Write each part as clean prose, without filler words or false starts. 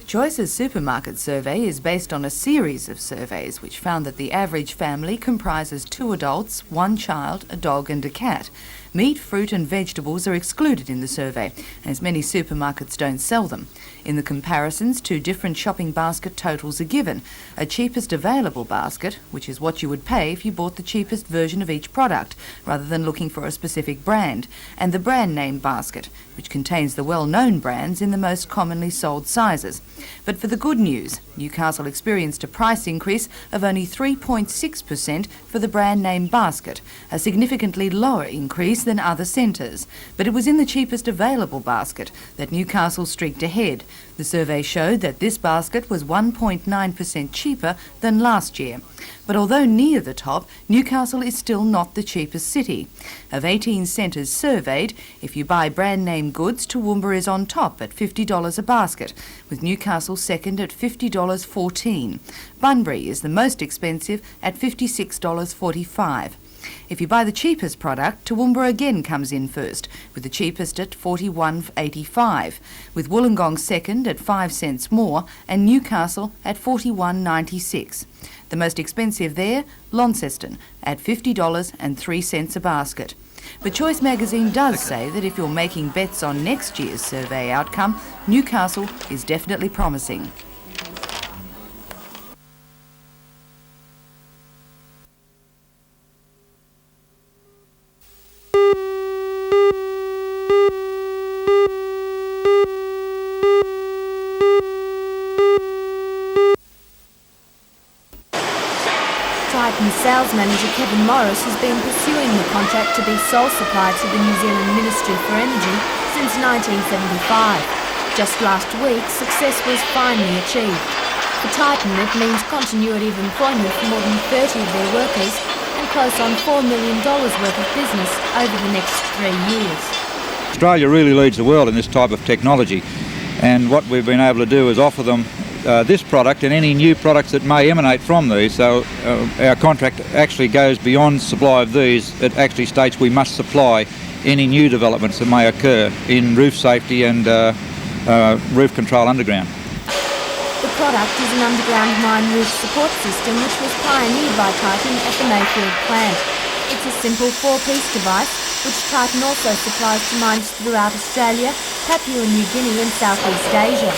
Choice's supermarket survey is based on a series of surveys which found that the average family comprises 2 adults, 1 child, a dog and a cat. Meat, fruit and vegetables are excluded in the survey, as many supermarkets don't sell them. In the comparisons, 2 different shopping basket totals are given. A cheapest available basket, which is what you would pay if you bought the cheapest version of each product, rather than looking for a specific brand, and the brand name basket, which contains the well-known brands in the most commonly sold sizes. But for the good news, Newcastle experienced a price increase of only 3.6% for the brand name basket, a significantly lower increase than other centres. But it was in the cheapest available basket that Newcastle streaked ahead. The survey showed that this basket was 1.9% cheaper than last year. But although near the top, Newcastle is still not the cheapest city. Of 18 centres surveyed, if you buy brand name goods, Toowoomba is on top at $50 a basket, with Newcastle second at $50.14. Bunbury is the most expensive at $56.45. If you buy the cheapest product, Toowoomba again comes in first, with the cheapest at $41.85, with Wollongong second at 5 cents more and Newcastle at $41.96. The most expensive there, Launceston, at $50.03 a basket. But Choice magazine does say that if you're making bets on next year's survey outcome, Newcastle is definitely promising. Sales manager Kevin Morris has been pursuing the contract to be sole supplier to the New Zealand Ministry for Energy since 1975. Just last week, success was finally achieved. For Titan, it means continuity of employment for more than 30 of their workers and close on $4 million worth of business over the next 3 years. Australia really leads the world in this type of technology, and what we've been able to do is offer them this product and any new products that may emanate from these. So our contract actually goes beyond supply of these. It actually states we must supply any new developments that may occur in roof safety and roof control underground. The product is an underground mine roof support system which was pioneered by Titan at the Mayfield plant. It's a simple 4-piece device which Titan also supplies to mines throughout Australia, Papua New Guinea and Southeast Asia.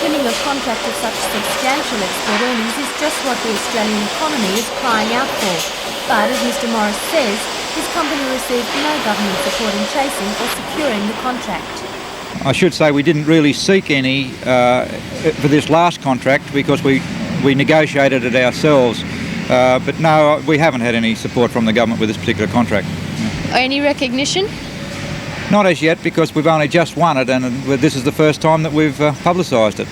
Winning a contract of such substantial export earnings is just what the Australian economy is crying out for. But as Mr Morris says, his company received no government support in chasing or securing the contract. I should say we didn't really seek any for this last contract because we negotiated it ourselves. But no, we haven't had any support from the government with this particular contract. Any recognition? Not as yet, because we've only just won it, and this is the first time that we've publicised it.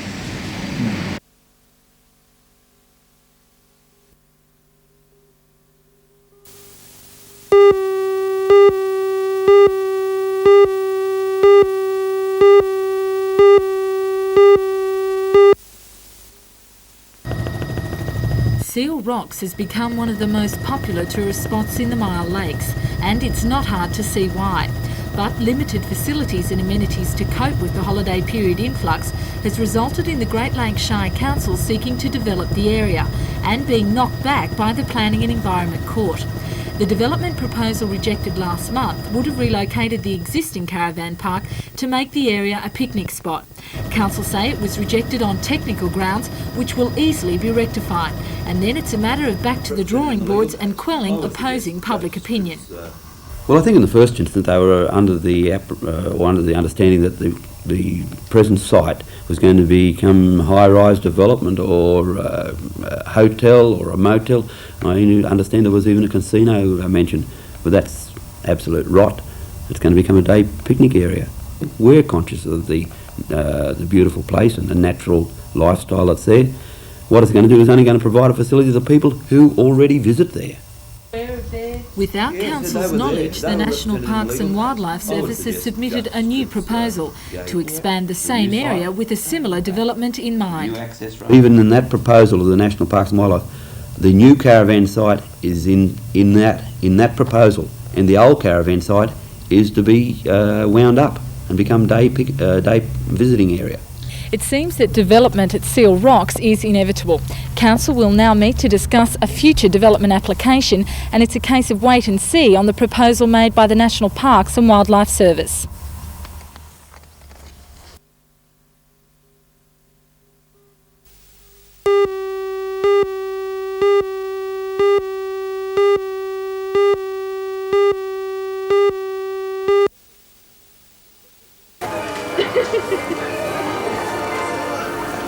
Seal Rocks has become one of the most popular tourist spots in the Myall Lakes, and it's not hard to see why. But limited facilities and amenities to cope with the holiday period influx has resulted in the Great Lakes Shire Council seeking to develop the area and being knocked back by the Planning and Environment Court. The development proposal rejected last month would have relocated the existing caravan park to make the area a picnic spot. Council say it was rejected on technical grounds which will easily be rectified, and then it's a matter of back to the drawing boards and quelling opposing public opinion. Well, I think in the first instance they were under the understanding that the present site was going to become high-rise development or a hotel or a motel. I understand there was even a casino mentioned, but that's absolute rot. It's going to become a day picnic area. We're conscious of the beautiful place and the natural lifestyle that's there. What it's going to do is only going to provide a facility to the people who already visit there. Without Council's knowledge, the National Parks and Wildlife Service has submitted a new proposal to expand the same area with a similar development in mind. Even in that proposal of the National Parks and Wildlife, the new caravan site is in that proposal, and the old caravan site is to be wound up and become day visiting area. It seems that development at Seal Rocks is inevitable. Council will now meet to discuss a future development application, and it's a case of wait and see on the proposal made by the National Parks and Wildlife Service.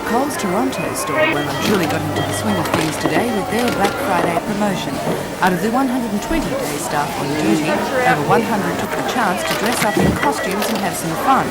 Coles Toronto store well and truly got into the swing of things today with their Black Friday promotion. Out of the 120-day staff on duty, over 100 took the chance to dress up in costumes and have some fun.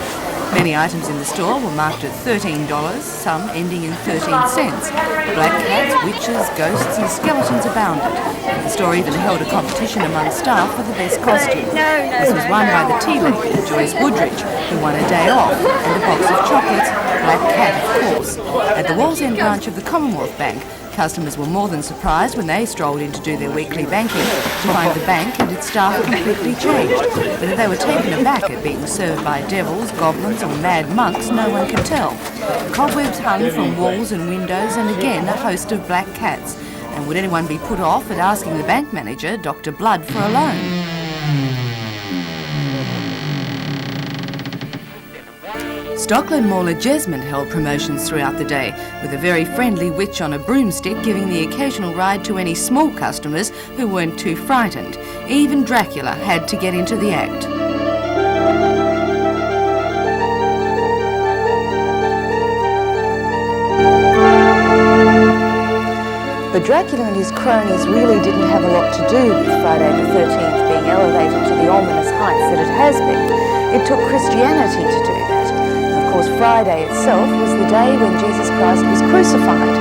Many items in the store were marked at $13, some ending in 13 cents. Black cats, witches, ghosts and skeletons abounded. The store even held a competition among staff for the best costume. This was won by the tea lady, Joyce Woodridge, who won a day off and a box of chocolates, Black Cat of course. At the Wallsend branch of the Commonwealth Bank, customers were more than surprised when they strolled in to do their weekly banking to find the bank and its staff completely changed. Whether they were taken aback at being served by devils, goblins or mad monks, no one could tell. Cobwebs hung from walls and windows and again a host of black cats. And would anyone be put off at asking the bank manager, Dr. Blood, for a loan? Stockland Mauler Jesmond held promotions throughout the day, with a very friendly witch on a broomstick giving the occasional ride to any small customers who weren't too frightened. Even Dracula had to get into the act. But Dracula and his cronies really didn't have a lot to do with Friday the 13th being elevated to the ominous heights that it has been. It took Christianity to do that. Of course, Friday itself was the day when Jesus Christ was crucified.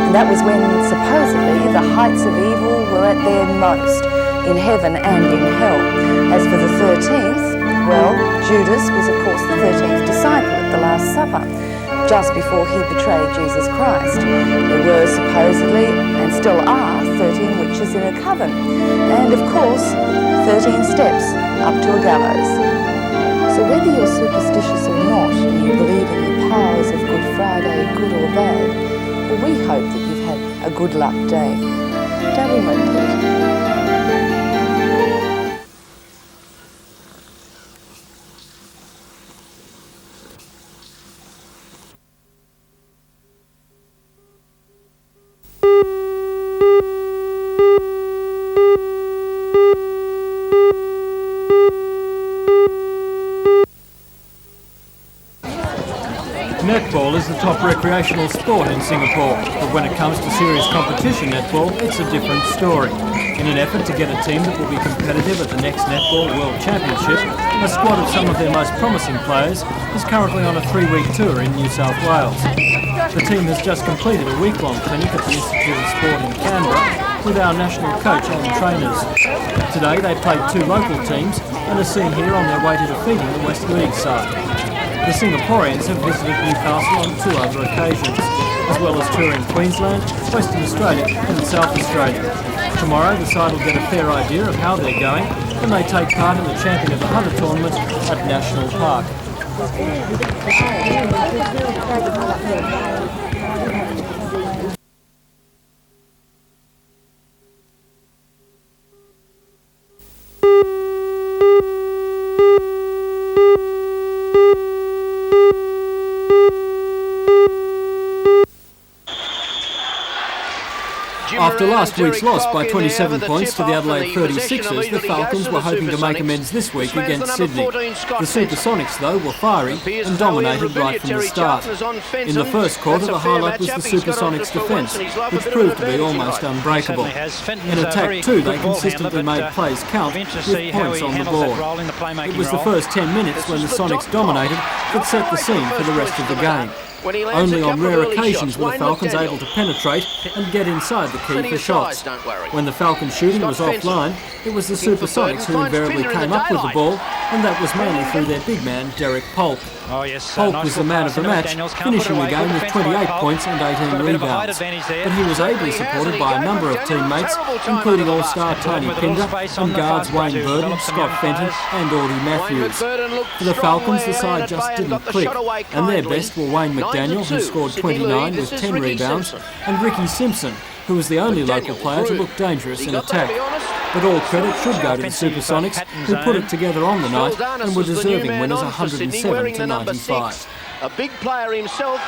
And that was when, supposedly, the heights of evil were at their most, in heaven and in hell. As for the 13th, well, Judas was of course the 13th disciple at the Last Supper, just before he betrayed Jesus Christ. There were supposedly, and still are, 13 witches in a coven. And of course, 13 steps up to a gallows. So whether you're superstitious or not, and you believe in the powers of Good Friday, good or bad, well, we hope that you've had a good luck day. Don't we, Wendy? Netball is the top recreational sport in Singapore, but when it comes to serious competition netball, it's a different story. In an effort to get a team that will be competitive at the next Netball World Championship, a squad of some of their most promising players is currently on a 3-week tour in New South Wales. The team has just completed a week-long clinic at the Institute of Sport in Canberra with our national coach and trainers. Today they played 2 local teams and are seen here on their way to defeating the West League side. The Singaporeans have visited Newcastle on 2 other occasions, as well as touring Queensland, Western Australia and South Australia. Tomorrow the side will get a fair idea of how they're going when they take part in the Champion of the Hunter tournament at National Park. After last week's loss by 27 points to the Adelaide 36ers, the Falcons were hoping to make amends this week against Sydney. The Supersonics, though, were fiery and dominated right from the start. In the first quarter, the highlight was the Supersonics' defence, which proved to be almost unbreakable. In attack too, they consistently made plays count with points on the board. It was the first 10 minutes when the Sonics dominated that set the scene for the rest of the game. Only on rare occasions were the Falcons able to penetrate and get inside the key for shots. When the Falcon shooting was offline, it was the Supersonics who invariably came up with the ball and that was mainly through their big man, Derek Polk. Oh yes, Polk nice was the man of the match, finishing the game with 28 points and 18 rebounds. But he was ably supported by a number of teammates, including all-star Tony Pinder and guards Wayne Burden, Scott Fenton and Audie Matthews. For the Falcons, the side just didn't click, and their best were Wayne McDaniel, who scored 29 with 10 rebounds, and Ricky Simpson, who was the only local player to look dangerous in attack. But all credit should go to the Supersonics, who put it together on the night and were deserving winners 107 to 95. A big player himself.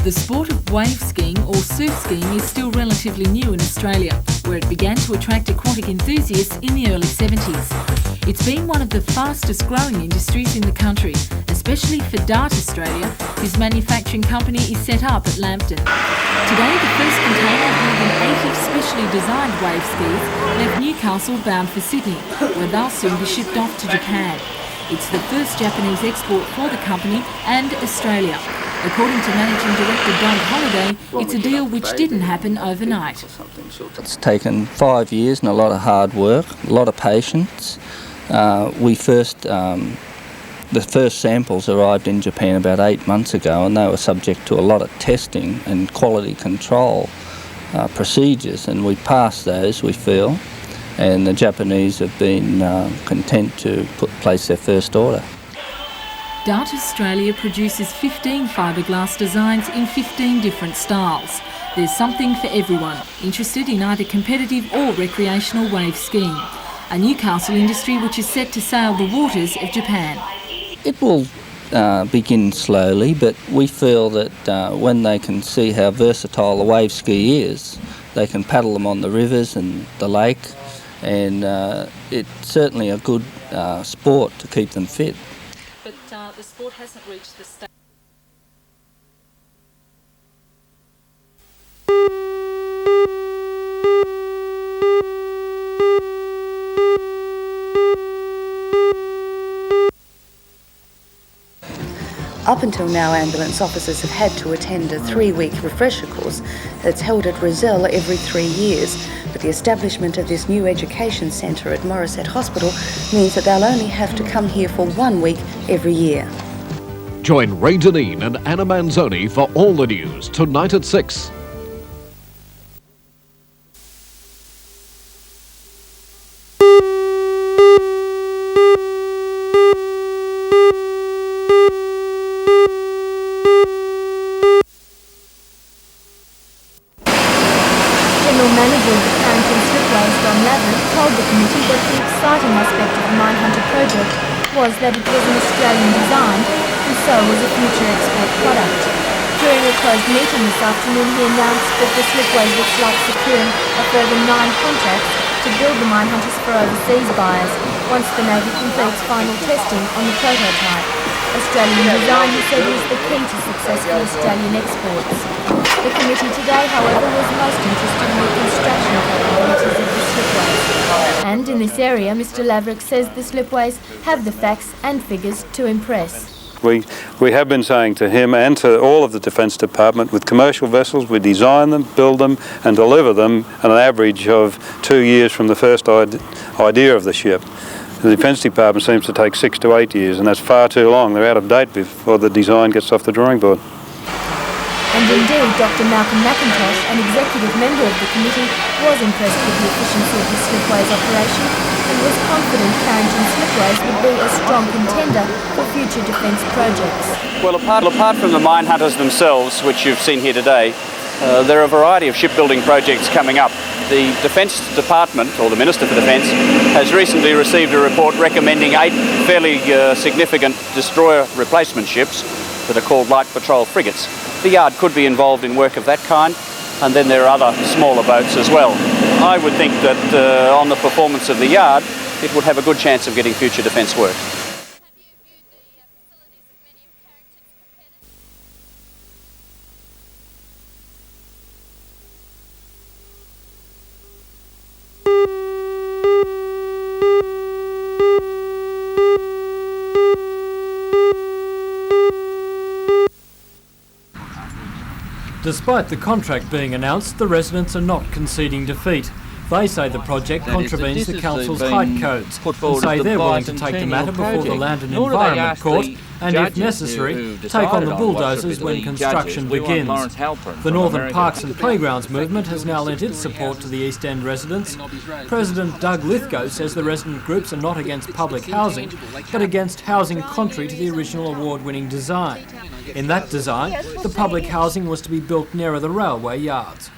The sport of wave skiing or surf skiing is still relatively new in Australia, where it began to attract aquatic enthusiasts in the early 70s. It's been one of the fastest growing industries in the country, especially for Dart Australia, whose manufacturing company is set up at Lambton. Today, the first container of more than 80 specially designed wave skis left Newcastle bound for Sydney, where they'll soon be shipped off to Japan. It's the first Japanese export for the company and Australia. According to Managing Director Doug Holliday, it's a deal which didn't happen overnight. It's taken 5 years and a lot of hard work, a lot of patience. The first samples arrived in Japan about 8 months ago, and they were subject to a lot of testing and quality control procedures, and we passed those, we feel, and the Japanese have been content to place their first order. Dart Australia produces 15 fiberglass designs in 15 different styles. There's something for everyone interested in either competitive or recreational wave skiing. A Newcastle industry which is set to sail the waters of Japan. It will begin slowly, but we feel that when they can see how versatile a wave ski is, they can paddle them on the rivers and the lake, and it's certainly a good sport to keep them fit. But the sport hasn't reached the stage. Up until now, ambulance officers have had to attend a 3-week refresher course that's held at Rozelle every 3 years. But the establishment of this new education centre at Morisset Hospital means that they'll only have to come here for 1 week every year. Join Ray Deneen and Anna Manzoni for all the news tonight at 6. General Manager of the Carrington Slipways, Don Lavin, told the committee that the exciting aspect of the Mindhunter project was that it was an Australian design and so was a future export product. During a closed meeting this afternoon, he announced that the Slipways looks like securing a further 9 contracts to build the Mindhunters for overseas buyers once the Navy completes final testing on the prototype. Australian design, he said, is the key to successful Australian exports. The committee today, however, was most interested in the construction capabilities of the Slipways. And in this area, Mr Laverick says the Slipways have the facts and figures to impress. We have been saying to him and to all of the Defence Department, with commercial vessels, we design them, build them and deliver them at an average of 2 years from the first idea of the ship. The Defence Department seems to take 6 to 8 years, and that's far too long. They're out of date before the design gets off the drawing board. And indeed, Dr Malcolm McIntosh, an executive member of the committee, was impressed with the efficiency of the Slipways operation and was confident Carrington Slipways would be a strong contender for future defence projects. Well, apart from the Mindhunters themselves, which you've seen here today, there are a variety of shipbuilding projects coming up. The Defence Department, or the Minister for Defence, has recently received a report recommending 8 fairly significant destroyer replacement ships that are called light patrol frigates. The yard could be involved in work of that kind, and then there are other smaller boats as well. I would think that on the performance of the yard, it would have a good chance of getting future defence work. Despite the contract being announced, the residents are not conceding defeat. They say the project contravenes the council's height codes and say they're willing to take the matter before the Land and Environment Court and, if necessary, take on the bulldozers when construction begins. The Northern Parks and Playgrounds movement has now lent its support to the East End residents. President Doug Lithgow says the resident groups are not against public housing, but against housing contrary to the original award-winning design. In that design, the public housing was to be built nearer the railway yards.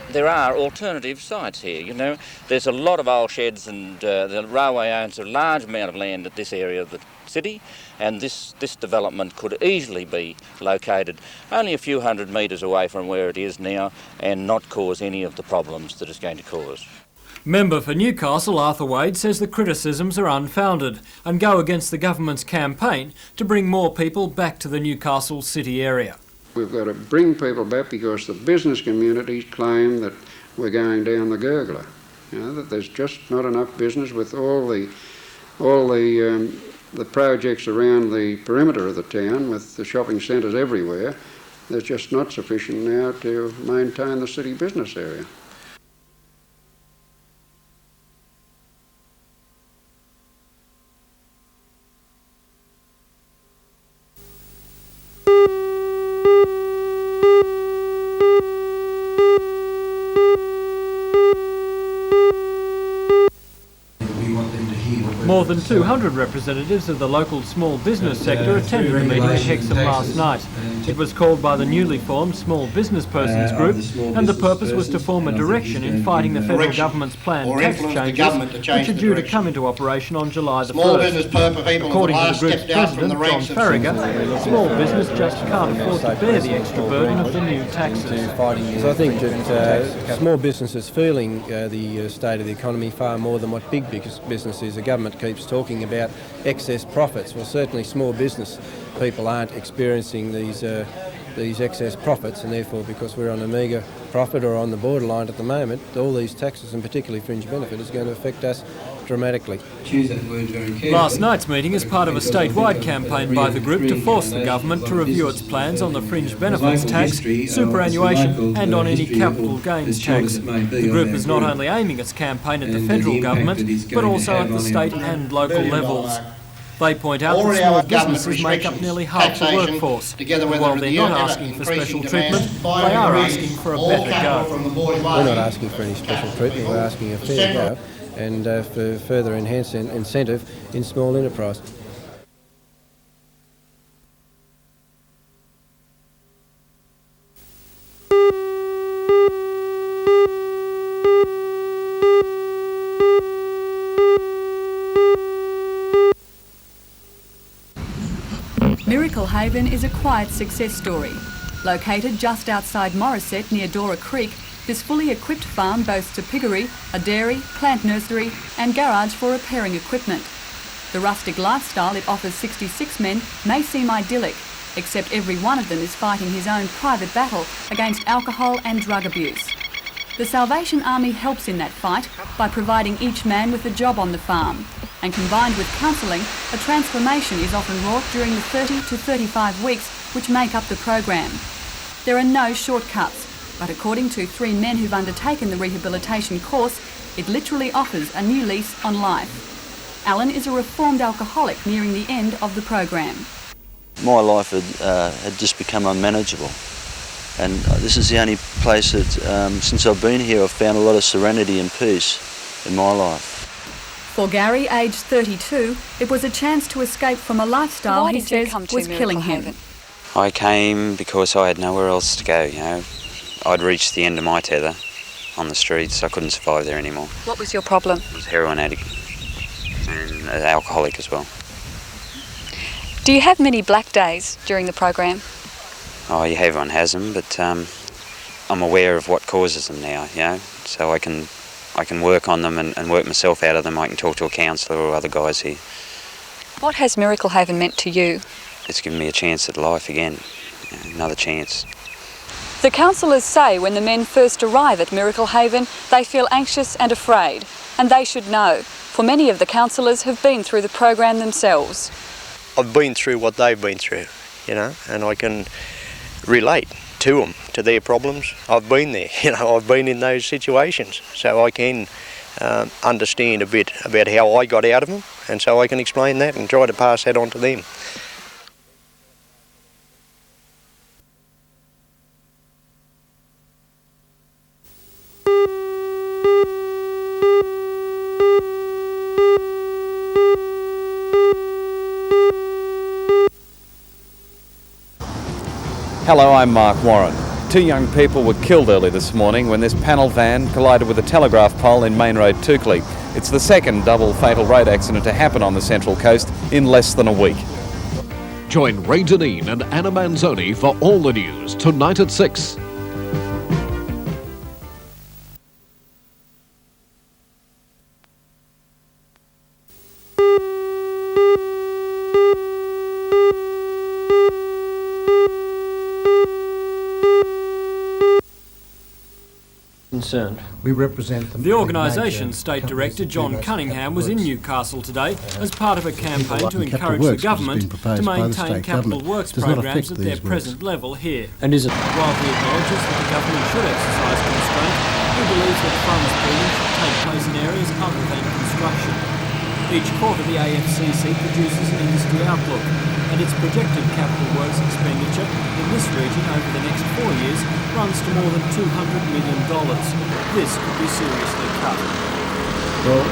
There are alternative sites here, you know. There's a lot of old sheds and the railway owns a large amount of land at this area of the city, and this development could easily be located only a few hundred metres away from where it is now and not cause any of the problems that it's going to cause. Member for Newcastle, Arthur Wade, says the criticisms are unfounded and go against the government's campaign to bring more people back to the Newcastle city area. We've got to bring people back because the business communities claim that we're going down the gurgler. You know, that there's just not enough business with all the projects around the perimeter of the town, with the shopping centres everywhere. There's just not sufficient now to maintain the city business area. More than 200 representatives of the local small business sector attended the meeting at Hexham last night. It was called by the newly formed Small Business Persons Group, and the purpose was to form a direction in fighting the federal government's planned tax changes, which are due to come into operation on July the 1st. According to the group's president, John Farragher, small business just can't afford to bear the extra burden of the new taxes. So I think that small business is feeling the state of the economy far more than what big business is. The government keeps talking about excess profits. Well, certainly small business people aren't experiencing these excess profits, and therefore, because we're on a meagre profit or on the borderline at the moment, all these taxes, and particularly fringe benefit, is going to affect us dramatically. Last night's meeting is part of a statewide campaign by the group to force the government to review its plans on the fringe benefits tax, superannuation and on any capital gains tax. The group is not only aiming its campaign at the federal government, but also at the state and local levels. They point out that small businesses make up nearly half the workforce. While they're not asking for special treatment, they are asking for a better go. We're not asking for any special treatment, we're asking a fair go and for further enhanced incentive in small enterprise. Miracle Haven is a quiet success story. Located just outside Morisset near Dora Creek, this fully equipped farm boasts a piggery, a dairy, plant nursery and garage for repairing equipment. The rustic lifestyle it offers 66 men may seem idyllic, except every one of them is fighting his own private battle against alcohol and drug abuse. The Salvation Army helps in that fight by providing each man with a job on the farm, and combined with counselling, a transformation is often wrought during the 30 to 35 weeks which make up the program. There are no shortcuts, but according to 3 men who've undertaken the rehabilitation course, it literally offers a new lease on life. Alan is a reformed alcoholic nearing the end of the program. My life had just become unmanageable, and this is the only place that, since I've been here, I've found a lot of serenity and peace in my life. For Gary, aged 32, it was a chance to escape from a lifestyle he says was killing him. I came because I had nowhere else to go, you know. I'd reached the end of my tether on the streets. I couldn't survive there anymore. What was your problem? I was a heroin addict and an alcoholic as well. Do you have many black days during the program? Oh, yeah, everyone has them, but I'm aware of what causes them now, you know, so I can work on them and work myself out of them. I can talk to a counsellor or other guys here. What has Miracle Haven meant to you? It's given me a chance at life again, another chance. The counsellors say when the men first arrive at Miracle Haven, they feel anxious and afraid, and they should know, for many of the counsellors have been through the program themselves. I've been through what they've been through, you know, and I can relate to them, to their problems. I've been there, I've been in those situations, so I can understand a bit about how I got out of them, and so I can explain that and try to pass that on to them. Hello, I'm Mark Warren. 2 young people were killed early this morning when this panel van collided with a telegraph pole in Main Road, Toukley. It's the second double fatal road accident to happen on the Central Coast in less than a week. Join Ray Deneen and Anna Manzoni for all the news tonight at 6. Concerned. We represent them. The organisation's State Director John Cunningham was in Newcastle today as part of a campaign to encourage the government to maintain capital works programs at their present level here. And is it? While he acknowledges that the government should exercise constraint, he believes that funds pooling should take place in areas other than construction. Each quarter the AFCC produces an industry outlook, and its projected capital works expenditure in this region over the next 4 years runs to more than $200 million. This could be seriously cut. Well,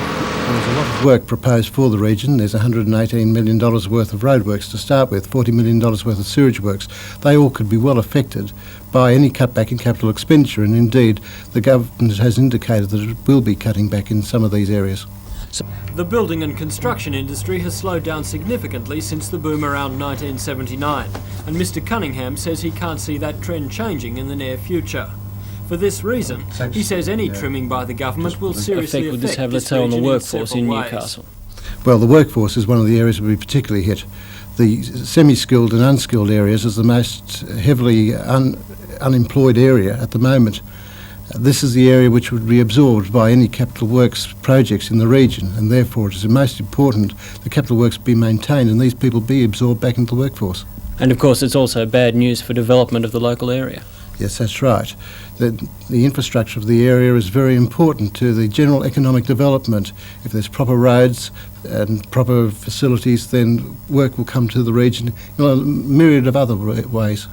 there's a lot of work proposed for the region. There's $118 million worth of roadworks to start with, $40 million worth of sewage works. They all could be well affected by any cutback in capital expenditure, and indeed the government has indicated that it will be cutting back in some of these areas. The building and construction industry has slowed down significantly since the boom around 1979, and Mr Cunningham says he can't see that trend changing in the near future. For this reason, he says any trimming by the government will seriously affect this have, let's say, on the workforce in Newcastle? Well, the workforce is one of the areas that will be particularly hit. The semi-skilled and unskilled areas is the most heavily unemployed area at the moment. This is the area which would be absorbed by any capital works projects in the region, and therefore it is most important the capital works be maintained and these people be absorbed back into the workforce. And of course it's also bad news for development of the local area. Yes, that's right. The infrastructure of the area is very important to the general economic development. If there's proper roads and proper facilities, then work will come to the region in a myriad of other ways.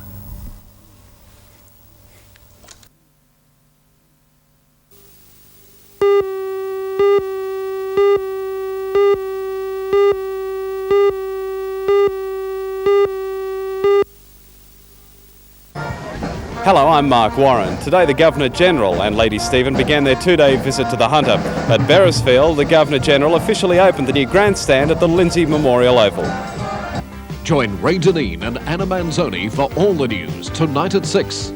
Hello, I'm Mark Warren. Today the Governor-General and Lady Stephen began their 2-day visit to the Hunter. At Beresfield, the Governor-General officially opened the new grandstand at the Lindsay Memorial Oval. Join Ray Deneen and Anna Manzoni for all the news tonight at 6.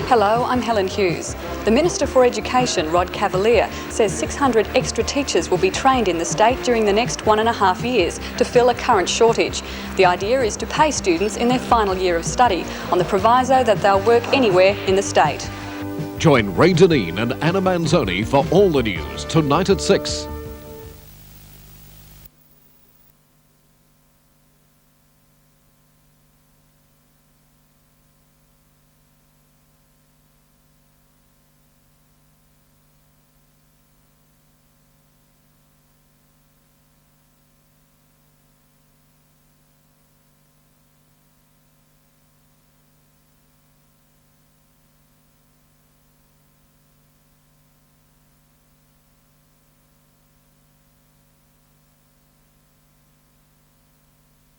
Hello, I'm Helen Hughes. The Minister for Education, Rod Cavalier, says 600 extra teachers will be trained in the state during the next 1.5 years to fill a current shortage. The idea is to pay students in their final year of study on the proviso that they'll work anywhere in the state. Join Ray Deneen and Anna Manzoni for all the news tonight at 6.